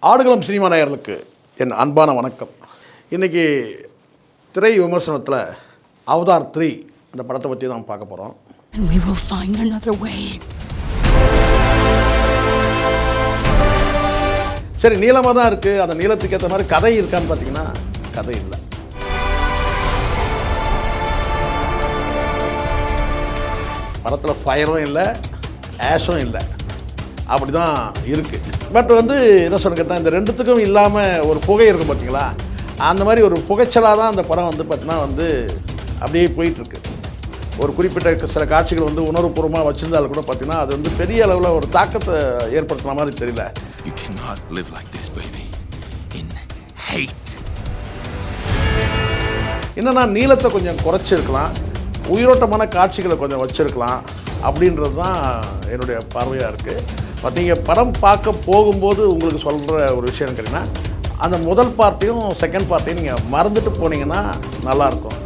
ஆடுகளம் cinema நேயர்களுக்கு என் அன்பான வணக்கம். இன்றைக்கி திரை விமர்சனத்தில் அவதார் 3 அந்த படத்தை பற்றி தான் பார்க்க போகிறோம். சரி, நீளமாக தான் இருக்குது. அந்த நீளத்துக்கு ஏற்ற மாதிரி கதை இருக்கான்னு பார்த்தீங்கன்னா கதை இல்லை. படத்தில் ஃபயரும் இல்லை, ஆஷும் இல்லை, அப்படி தான் இருக்குது. பட் என்ன சொல்ல கேட்டால், இந்த ரெண்டுத்துக்கும் இல்லாமல் ஒரு புகை இருக்கும் பார்த்தீங்களா, அந்த மாதிரி ஒரு புகைச்சலாக தான் அந்த படம் பார்த்தீங்கன்னா அப்படியே போயிட்டுருக்கு. ஒரு குறிப்பிட்ட சில காட்சிகள் உணர்வுபூர்வமாக வச்சுருந்தாலும் கூட பார்த்தீங்கன்னா அது பெரிய அளவில் ஒரு தாக்கத்தை ஏற்படுத்துன மாதிரி தெரியல. You cannot live like this, baby. In hate. என்னன்னா, நீளத்தை கொஞ்சம் குறைச்சிருக்கலாம், உயிரோட்டமான காட்சிகளை கொஞ்சம் வச்சுருக்கலாம் அப்படின்றது தான் என்னுடைய பார்வையாக இருக்குது. பட் நீங்கள் படம் பார்க்க போகும்போது உங்களுக்கு சொல்கிற ஒரு விஷயம் கேட்டிங்கன்னா, அந்த முதல் பார்ட்டையும் செகண்ட் பார்ட்டையும் நீங்கள் மறந்துட்டு போனீங்கன்னா நல்லாயிருக்கும்.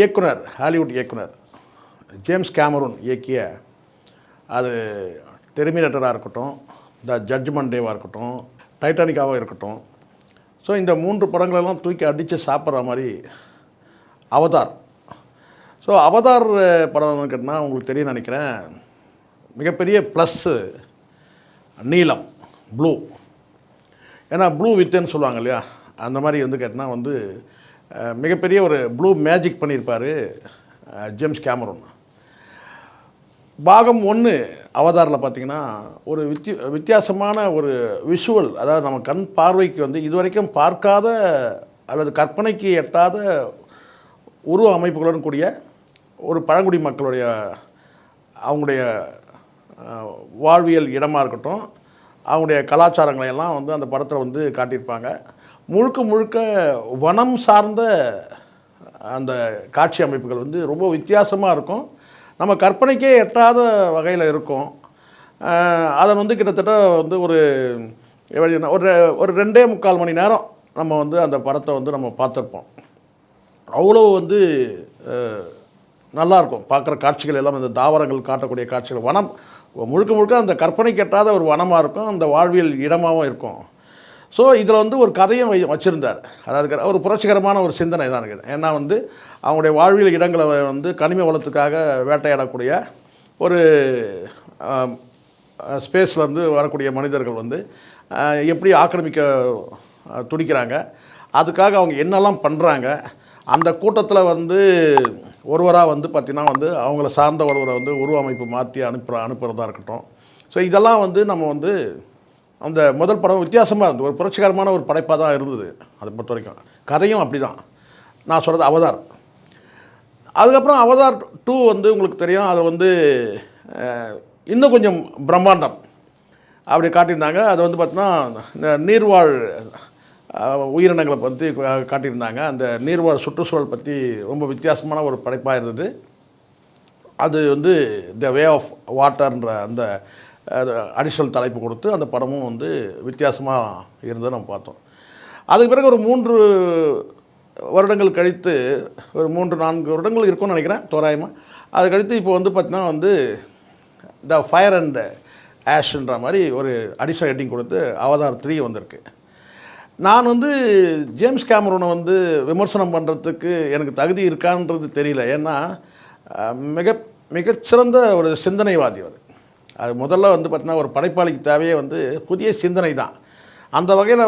இயக்குனர், ஹாலிவுட் இயக்குனர் ஜேம்ஸ் கேமரூன் இயக்கிய அது டெர்மினேட்டராக இருக்கட்டும், த ஜட்ஜ்மெண்ட் டேவாக இருக்கட்டும், டைட்டானிக்காவாக இருக்கட்டும், ஸோ இந்த 3 படங்களெல்லாம் தூக்கி அடித்து சாப்பிட்ற மாதிரி அவதார். ஸோ அவதார் படம் கேட்டால் உங்களுக்கு தெரியும் நினைக்கிறேன், மிகப்பெரிய ப்ளஸ்ஸு நீலம், ப்ளூ. ஏன்னா ப்ளூ வித்துன்னு சொல்லுவாங்க இல்லையா, அந்த மாதிரி கேட்டால் மிகப்பெரிய ஒரு ப்ளூ மேஜிக் பண்ணியிருப்பார் ஜேம்ஸ் கேமரூன். பாகம் 1 அவதாரில் பார்த்திங்கன்னா ஒரு வித்தியாசமான ஒரு விஷுவல், அதாவது நம்ம கண் பார்வைக்கு இதுவரைக்கும் பார்க்காத அல்லது கற்பனைக்கு எட்டாத உருவ அமைப்புகளுடன் கூடிய ஒரு பழங்குடி மக்களுடைய அவங்களுடைய வாழ்வியல் இடமாக இருக்கட்டும், அவங்களுடைய கலாச்சாரங்களை எல்லாம் அந்த படத்தில் காட்டியிருப்பாங்க. முழுக்க முழுக்க வனம் சார்ந்த அந்த காட்சி அமைப்புகள் ரொம்ப வித்தியாசமாக இருக்கும், நம்ம கற்பனைக்கே எட்டாத வகையில் இருக்கும். அதை கிட்டத்தட்ட ஒரு ஒரு 2.25 மணி நேரம் நம்ம அந்த படத்தை நம்ம பார்த்துருப்போம். அவ்வளோ நல்லாயிருக்கும் பார்க்குற காட்சிகள் எல்லாம். இந்த தாவரங்கள் காட்டக்கூடிய காட்சிகள், வனம் முழுக்க முழுக்க அந்த கற்பனைக்கு எட்டாத ஒரு வனமாக இருக்கும், அந்த வாழ்வியல் இடமாகவும் இருக்கும். ஸோ இதில் ஒரு கதையும் வச்சுருந்தார். அதாவது ஒரு புரட்சிகரமான ஒரு சிந்தனை தான் இருக்குது. ஏன்னா அவங்களுடைய வாழ்வியல் இடங்களை கனிம வளத்துக்காக வேட்டையாடக்கூடிய ஒரு ஸ்பேஸ்லேருந்து வரக்கூடிய மனிதர்கள் எப்படி ஆக்கிரமிக்க துடிக்கிறாங்க, அதுக்காக அவங்க என்னெல்லாம் பண்ணுறாங்க, அந்த கூட்டத்தில் ஒருவராக பார்த்திங்கன்னா அவங்கள சார்ந்த ஒருவரை உருவ அமைப்பு மாற்றி அனுப்புகிறதா இருக்கட்டும். ஸோ இதெல்லாம் நம்ம அந்த முதல் படம் வித்தியாசமாக இருந்தது, ஒரு புரட்சிகரமான ஒரு படைப்பாக தான் இருந்தது. அதை பொறுத்த வரைக்கும் கதையும் அப்படி தான். நான் சொல்கிறது அவதார். அதுக்கப்புறம் அவதார் 2 உங்களுக்கு தெரியும், அது இன்னும் கொஞ்சம் பிரம்மாண்டம் அப்படி காட்டியிருந்தாங்க. அது பார்த்தீங்கன்னா இந்த நீர்வாழ் உயிரினங்களை பற்றி காட்டியிருந்தாங்க. அந்த நீர்வாழ் சுற்றுச்சூழல் பற்றி ரொம்ப வித்தியாசமான ஒரு படைப்பாக இருந்தது. அது த வே ஆஃப் வாட்டர்ன்ற அந்த அடிஷனல் தலைப்பு கொடுத்து அந்த படமும் வித்தியாசமாக இருந்ததை நம்ம பார்த்தோம். அதுக்கு பிறகு ஒரு 3 வருடங்கள் கழித்து, ஒரு 3-4 வருடங்கள் இருக்கும்னு நினைக்கிறேன் தோராயமாக. அது கழித்து இப்போ பார்த்திங்கன்னா த ஃபயர் அண்ட் ஆஷ்ன்ற மாதிரி ஒரு அடிஷனல் ஹெட்டிங் கொடுத்து அவதார் 3 வந்திருக்கு. நான் ஜேம்ஸ் கேமரூனை விமர்சனம் பண்ணுறதுக்கு எனக்கு தகுதி இருக்கான்றது தெரியல. ஏன்னா மிகச்சிறந்த ஒரு சிந்தனைவாதி அவர். அது முதல்ல பார்த்திங்கன்னா ஒரு படைப்பாளிக்கு தேவையே புதிய சிந்தனை தான். அந்த வகையில்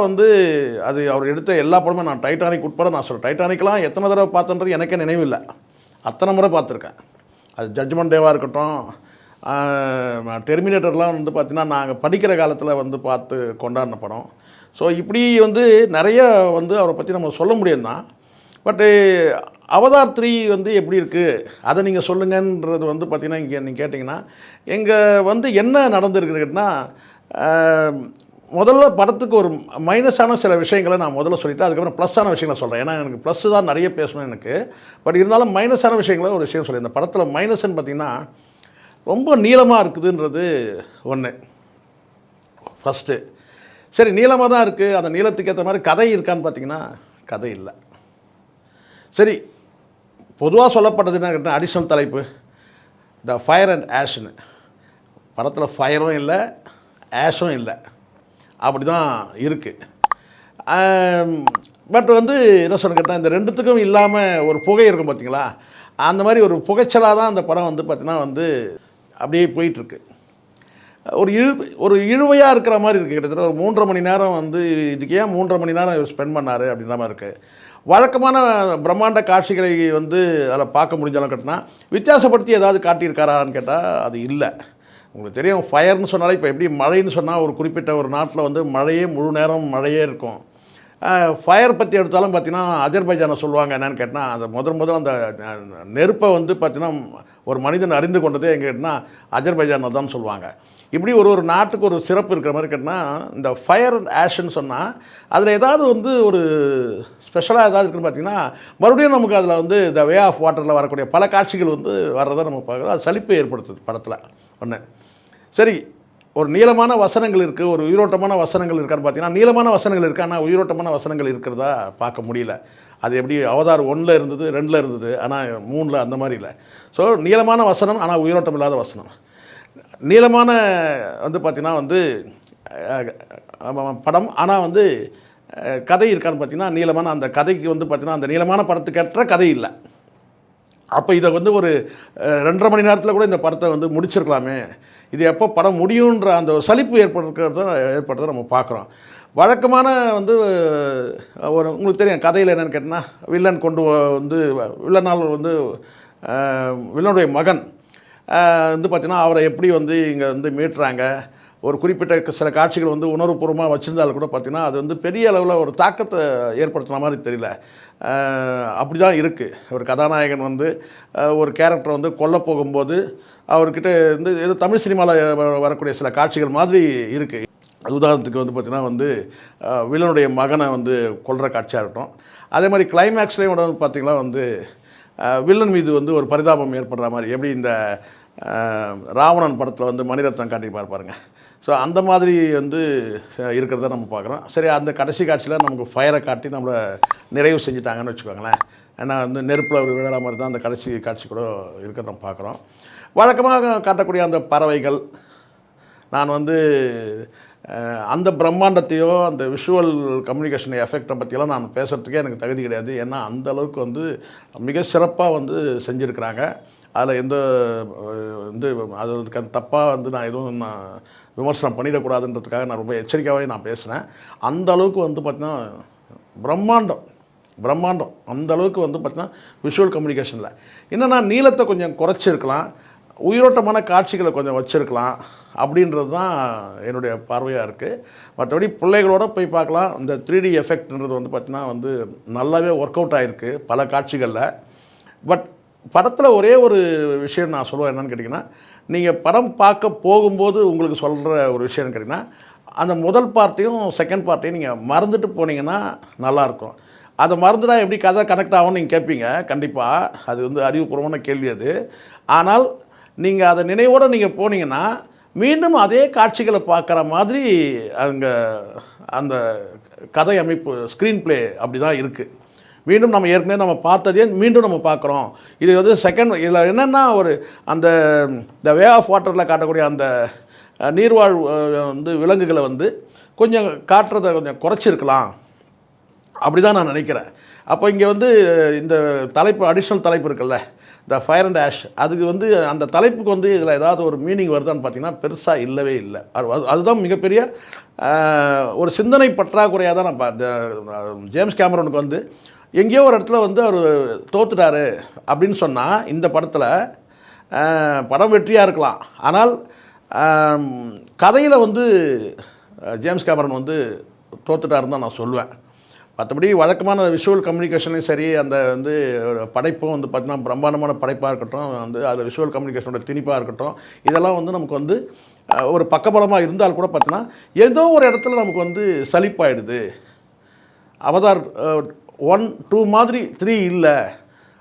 அது அவர் எடுத்த எல்லா படமும், நான் டைட்டானிக் உட்பட நான் சொல்கிறேன், டைட்டானிக்கெலாம் எத்தனை தடவை பார்த்தன்றது எனக்கே நினைவில்லை, அத்தனை முறை பார்த்துருக்கேன். அது ஜட்ஜ்மெண்ட் டேவாக இருக்கட்டும், டெர்மினேட்டர்லாம் பார்த்திங்கன்னா நாங்கள் படிக்கிற காலத்தில் பார்த்து கொண்டாடின படம். ஸோ இப்படி நிறைய அவரை பற்றி நம்ம சொல்ல முடியும் தான். பட்டு அவதார் 3 எப்படி இருக்குது அதை நீங்கள் சொல்லுங்கன்றது பார்த்திங்கன்னா இங்கே நீங்கள் கேட்டிங்கன்னா, எங்கே என்ன நடந்துருக்குன்னா, முதல்ல படத்துக்கு ஒரு மைனஸான சில விஷயங்களை நான் முதல்ல சொல்லிவிட்டு அதுக்கப்புறம் ப்ளஸ்ஸான விஷயங்களை சொல்கிறேன். ஏன்னா எனக்கு ப்ளஸ்ஸு தான் நிறைய பேசணும் எனக்கு. பட் இருந்தாலும் மைனஸான விஷயங்களை ஒரு விஷயம் சொல்லி, இந்த படத்தில் மைனஸ்ன்னு பார்த்திங்கன்னா ரொம்ப நீளமாக இருக்குதுன்றது ஒன்று ஃபஸ்ட்டு. சரி நீளமாக தான் இருக்குது, அந்த நீளத்துக்கு ஏற்ற மாதிரி கதை இருக்கான்னு பார்த்தீங்கன்னா கதை இல்லை. சரி பொதுவாக சொல்லப்பட்டது என்ன கேட்டால் அடிஷ்னல் தலைப்பு த ஃபயர் அண்ட் ஆஷ்னு. படத்தில் ஃபயரும் இல்லை ஆஷும் இல்லை, அப்படி தான் இருக்குது. பட் வந்து என்ன சொல்ல கேட்டால் இந்த ரெண்டுத்துக்கும் இல்லாமல் ஒரு புகை இருக்கும் பார்த்தீங்களா, அந்த மாதிரி ஒரு புகைச்சலாக தான் அந்த படம் வந்து பார்த்திங்கன்னா வந்து அப்படியே போயிட்டுருக்கு. ஒரு இழுவையாக இருக்கிற மாதிரி இருக்குது. கிட்டத்தட்ட ஒரு 3.5 மணி நேரம் வந்து இதுக்கு ஏன் 3.5 மணி நேரம் ஸ்பெண்ட் பண்ணார் அப்படின்ற மாதிரி இருக்குது. வழக்கமான பிரம்மாண்ட காட்சிகளை வந்து அதில் பார்க்க முடிஞ்சாலும் கேட்டால் வித்தியாசப்படுத்தி ஏதாவது காட்டியிருக்காரான்னு கேட்டால் அது இல்லை. உங்களுக்கு தெரியும் ஃபயர்னு சொன்னாலே இப்போ எப்படி மழைன்னு சொன்னால் ஒரு குறிப்பிட்ட ஒரு நாட்டில் வந்து மழையே முழு நேரம் மழையே இருக்கும். ஃபயர் பற்றி எடுத்தாலும் பார்த்திங்கன்னா அஜர்பைஜானை சொல்லுவாங்க. என்னென்னு கேட்டால் அந்த முதல் அந்த நெருப்பை வந்து பார்த்திங்கன்னா ஒரு மனிதன் அறிந்து கொண்டதே எங்கே கேட்டால் அஜர்பைஜானை தான் சொல்லுவாங்க. இப்படி ஒரு நாட்டுக்கு ஒரு சிறப்பு இருக்கிற மாதிரி கேட்டால் இந்த ஃபயர் அண்ட் ஆஷ்ன்னு சொன்னால் அதில் ஏதாவது வந்து ஒரு ஸ்பெஷலாக ஏதாவது இருக்குன்னு பார்த்திங்கன்னா மறுபடியும் நமக்கு அதில் வந்து த வே ஆஃப் வாட்டரில் வரக்கூடிய பல காட்சிகள் வந்து வர்றதை நம்ம பார்க்குறோம். அது சலிப்பை ஏற்படுத்துது படத்தில் ஒன்று. சரி ஒரு நீளமான வசனங்கள் இருக்குது, ஒரு உயிரோட்டமான வசனங்கள் இருக்கான்னு பார்த்தீங்கன்னா நீளமான வசனங்கள் இருக்குது, ஆனால் உயிரோட்டமான வசனங்கள் இருக்கிறதா பார்க்க முடியல. அது எப்படி அவதார் 1ல் இருந்தது, 2ல் இருந்தது, ஆனால் 3ல் அந்த மாதிரி இல்லை. ஸோ நீளமான வசனம் ஆனால் உயிரோட்டம் இல்லாத வசனம். நீளமான வந்து பார்த்திங்கன்னா வந்து படம் ஆனால் வந்து கதை இருக்கான்னு பார்த்தீங்கன்னா நீளமான அந்த கதைக்கு வந்து பார்த்திங்கன்னா அந்த நீளமான படத்துக்கேற்ற கதை இல்லை. அப்போ இதை வந்து ஒரு 2.5 மணி நேரத்தில் கூட இந்த படத்தை வந்து முடிச்சிருக்கலாமே, இது எப்போ படம் முடியுன்ற அந்த சலிப்பு ஏற்படுறத நம்ம பார்க்குறோம். வழக்கமான வந்து ஒரு உங்களுக்கு தெரியும் கதையில் என்னென்னு கேட்டிங்கன்னா வில்லன் கொண்டு வந்து வில்லனால் வந்து வில்லனுடைய மகன் வந்து பார்த்திங்கன்னா அவரை எப்படி வந்து இங்கே வந்து மீட்டுறாங்க. ஒரு குறிப்பிட்ட சில காட்சிகள் வந்து உணர்வுபூர்வமாக வச்சுருந்தாலும் கூட பார்த்திங்கன்னா அது வந்து பெரிய அளவில் ஒரு தாக்கத்தை ஏற்படுத்துன மாதிரி தெரியல. அப்படி தான் இருக்குது. ஒரு கதாநாயகன் வந்து ஒரு கேரக்டரை வந்து கொல்ல போகும்போது அவர்கிட்ட வந்து ஏதோ தமிழ் சினிமாவில் வரக்கூடிய சில காட்சிகள் மாதிரி இருக்குது. உதாரணத்துக்கு வந்து பார்த்திங்கன்னா வந்து வில்லனுடைய மகனை வந்து கொல்ற காட்சியாக இருக்கட்டும். அதே மாதிரி கிளைமேக்ஸ்லேயும் வந்து பார்த்திங்கன்னா வந்து வில்லன் மீது வந்து ஒரு பரிதாபம் ஏற்படுற மாதிரி எப்படி இந்த ராவணன் படத்தில் வந்து மணிரத்னம் காட்டி பார்ப்பாருங்க. ஸோ அந்த மாதிரி வந்து இருக்கிறத நம்ம பார்க்குறோம். சரி அந்த கடைசி காட்சியில் நமக்கு ஃபயரை காட்டி நம்மளை நிறைவு செஞ்சுட்டாங்கன்னு வச்சுக்கோங்களேன். ஏன்னா வந்து நெருப்பில் ஒரு விழா மாதிரி தான் அந்த கடைசி காட்சி கூட இருக்கிறத நம்ம பார்க்குறோம். வழக்கமாக காட்டக்கூடிய அந்த பறவைகள் நான் வந்து அந்த பிரம்மாண்டத்தையோ அந்த விஷுவல் கம்யூனிகேஷன் எஃபெக்டை பற்றியெல்லாம் நான் பேசுகிறதுக்கே எனக்கு தகுதி கிடையாது. ஏன்னா அந்த அளவுக்கு வந்து மிக சிறப்பாக வந்து செஞ்சுருக்கிறாங்க. அதில் எந்த வந்து அதுக்கு தப்பாக வந்து நான் எதுவும் விமர்சனம் பண்ணிடக்கூடாதுன்றதுக்காக நான் ரொம்ப எச்சரிக்கையாகவே நான் பேசுகிறேன். அந்த அளவுக்கு வந்து பார்த்திங்கன்னா பிரம்மாண்டம் அந்த அளவுக்கு வந்து பார்த்திங்கன்னா விஷுவல் கம்யூனிகேஷனில் என்னென்னா நீளத்தை கொஞ்சம் குறைச்சிருக்கலாம், உயிரோட்டமான காட்சிகளை கொஞ்சம் வச்சுருக்கலாம் அப்படின்றது தான் என்னுடைய பார்வையாக இருக்குது. மற்றபடி பிள்ளைகளோடு போய் பார்க்கலாம். இந்த 3D எஃபெக்ட்ன்றது வந்து பார்த்திங்கன்னா வந்து நல்லாவே ஒர்க் அவுட் ஆகிருக்கு பல காட்சிகளில். பட் படத்தில் ஒரே ஒரு விஷயம் நான் சொல்லுவேன் என்னென்னு கேட்டிங்கன்னா, நீங்கள் படம் பார்க்க போகும்போது உங்களுக்கு சொல்கிற ஒரு விஷயம்னு கேட்டிங்கன்னா அந்த முதல் பார்ட்டையும் செகண்ட் பார்ட்டையும் நீங்கள் மறந்துட்டு போனீங்கன்னா நல்லாயிருக்கும். அதை மறந்துட்டா எப்படி கதை கனெக்ட் ஆகும்னு நீங்கள் கேட்பீங்க. கண்டிப்பாக அது வந்து அறிவுபூர்வமான கேள்வி அது. ஆனால் நீங்கள் அதை நினைவோடு நீங்கள் போனீங்கன்னா மீண்டும் அதே காட்சிகளை பார்க்குற மாதிரி அங்கே அந்த கதை அமைப்பு ஸ்க்ரீன் ப்ளே அப்படி தான் இருக்குது. மீண்டும் நம்ம ஏற்கனவே நம்ம பார்த்ததே மீண்டும் நம்ம பார்க்குறோம். இது வந்து செகண்ட் இதில் என்னென்னா ஒரு அந்த த வே ஆஃப் வாட்டரில் காட்டக்கூடிய அந்த நீர்வாழ் வந்து விலங்குகளை வந்து கொஞ்சம் காட்டுறதை கொஞ்சம் குறைச்சிருக்கலாம் அப்படி தான் நான் நினைக்கிறேன். அப்போ இங்கே வந்து இந்த தலைப்பு அடிஷ்னல் தலைப்பு இருக்குல்ல த ஃபயர் அண்ட் ஆஷ், அதுக்கு வந்து அந்த தலைப்புக்கு வந்து இதில் ஏதாவது ஒரு மீனிங் வருதான்னு பார்த்தீங்கன்னா பெருசாக இல்லவே இல்லை. அதுதான் மிகப்பெரிய ஒரு சிந்தனை பற்றாக்குறையாக தான் நான் ஜேம்ஸ் கேமரனுக்கு வந்து எங்கேயோ ஒரு இடத்துல வந்து அவர் தோத்துட்டாரு அப்படின்னு சொன்னால் இந்த படத்தில் படம் வெற்றியாக இருக்கலாம். ஆனால் கதையில் வந்து ஜேம்ஸ் கேமரன் வந்து தோத்துட்டாருன்னு தான் நான் சொல்லுவேன். மற்றபடி வழக்கமான விஷுவல் கம்யூனிகேஷனையும் சரி அந்த வந்து படைப்பும் வந்து பார்த்திங்கன்னா பிரம்மாண்டமான படைப்பாக இருக்கட்டும், வந்து அதில் விஷுவல் கம்யூனிகேஷனோட திணிப்பாக இருக்கட்டும், இதெல்லாம் வந்து நமக்கு வந்து ஒரு பக்கபலமாக இருந்தால் கூட பார்த்திங்கன்னா ஏதோ ஒரு இடத்துல நமக்கு வந்து சலிப்பாயிடுது. அவதார் 1, 2 மாதிரி 3 இல்லை.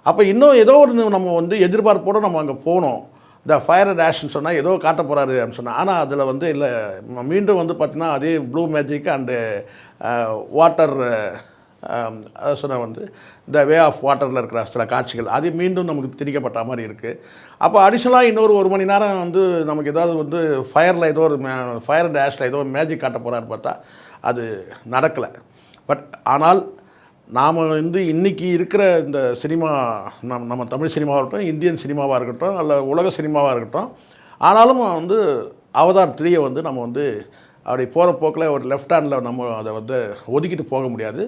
அப்போ இன்னும் ஏதோ ஒரு நம்ம வந்து எதிர்பார்ப்போடு நம்ம அங்கே போனோம். இந்த ஃபயர் அண்ட் ஆஷ்ன்னு சொன்னால் ஏதோ காட்ட போகிறாரு அப்படின்னு சொன்னால், ஆனால் அதில் வந்து இல்லை, மீண்டும் வந்து பார்த்திங்கன்னா அதே ப்ளூ மேஜிக் அண்டு வாட்டர் அதை சொன்னால் வந்து இந்த வே ஆஃப் வாட்டரில் இருக்கிற சில காட்சிகள் அது மீண்டும் நமக்கு திணிக்கப்பட்ட மாதிரி இருக்குது. அப்போ அடிஷ்னலாக இன்னொரு 1 மணி நேரம் வந்து நமக்கு ஏதாவது வந்து ஃபயரில் ஏதோ ஒரு ஃபயர் அண்ட் ஆஷில் ஏதோ மேஜிக் காட்ட போகிறாரு பார்த்தா அது நடக்கலை. பட் ஆனால் நாம் வந்து இன்றைக்கி இருக்கிற இந்த சினிமா நம்ம தமிழ் சினிமாவாக இருக்கட்டும், இந்தியன் சினிமாவாக இருக்கட்டும், அல்ல உலக சினிமாவாக இருக்கட்டும், ஆனாலும் வந்து அவதார் 3 வந்து நம்ம வந்து அப்படி போகிற போக்கில் ஒரு லெஃப்ட் ஹேண்டில் நம்ம அதை வந்து ஒதுக்கிட்டு போக முடியாது.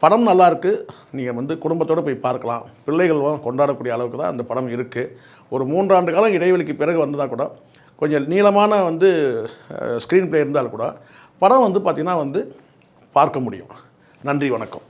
படம் நல்லாயிருக்கு, நீங்கள் வந்து குடும்பத்தோடு போய் பார்க்கலாம், பிள்ளைகள் கொண்டாடக்கூடிய அளவுக்கு தான் அந்த படம் இருக்குது. ஒரு 3 ஆண்டு காலம் இடைவெளிக்கு பிறகு வந்ததாக கூட கொஞ்சம் நீளமான வந்து ஸ்க்ரீன் ப்ளே இருந்தால் கூட படம் வந்து பார்த்திங்கன்னா வந்து பார்க்க முடியும். நன்றி, வணக்கம்.